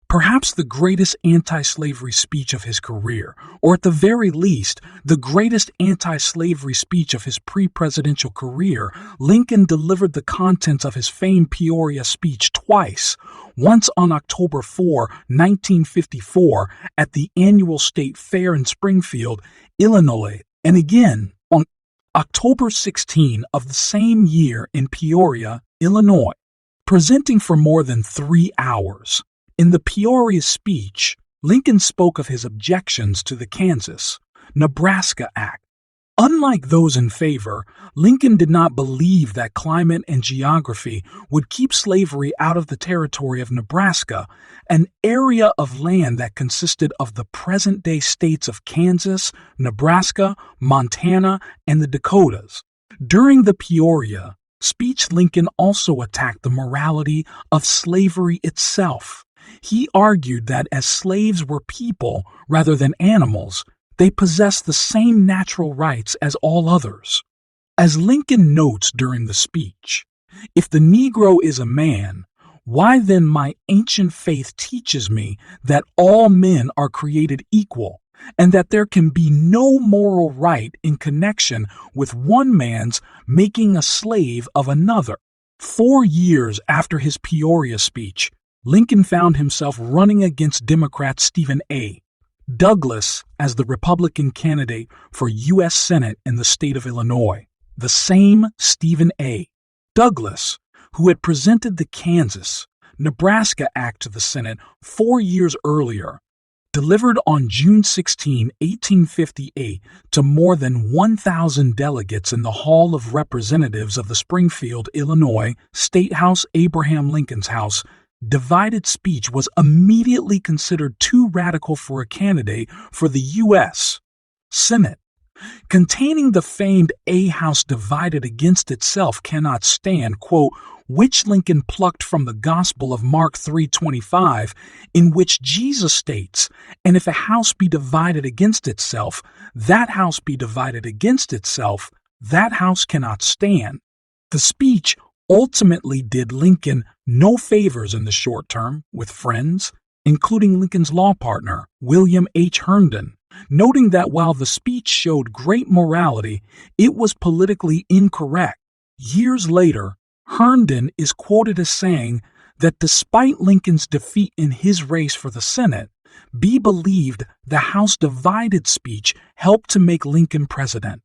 perhaps the greatest anti-slavery speech of his career, or at the very least, the greatest anti-slavery speech of his pre-presidential career, Lincoln delivered the contents of his famed Peoria speech twice, once on October 4, 1954, at the annual State Fair in Springfield, Illinois, and again on October 16 of the same year in Peoria, Illinois, presenting for more than 3 hours. In the Peoria speech, Lincoln spoke of his objections to the Kansas-Nebraska Act. Unlike those in favor, Lincoln did not believe that climate and geography would keep slavery out of the territory of Nebraska, an area of land that consisted of the present-day states of Kansas, Nebraska, Montana, and the Dakotas. During the Peoria speech, Lincoln also attacked the morality of slavery itself. He argued that as slaves were people rather than animals, they possessed the same natural rights as all others. As Lincoln notes during the speech, "If the Negro is a man, why then my ancient faith teaches me that all men are created equal, and that there can be no moral right in connection with one man's making a slave of another." 4 years after his Peoria speech, Lincoln found himself running against Democrat Stephen A. Douglas as the Republican candidate for U.S. Senate in the state of Illinois. The same Stephen A. Douglas, who had presented the Kansas-Nebraska Act to the Senate 4 years earlier, delivered on June 16, 1858, to more than 1,000 delegates in the Hall of Representatives of the Springfield, Illinois State House, Abraham Lincoln's house. Divided speech was immediately considered too radical for a candidate for the U.S. Senate. Containing the famed "A house divided against itself cannot stand," quote, which Lincoln plucked from the Gospel of Mark 3:25, in which Jesus states, "And if a house be divided against itself, that house be divided against itself, that house cannot stand." The speech ultimately did Lincoln no favors in the short term with friends, including Lincoln's law partner, William H. Herndon, noting that while the speech showed great morality, it was politically incorrect. Years later, Herndon is quoted as saying that despite Lincoln's defeat in his race for the Senate, B believed the House divided speech helped to make Lincoln president.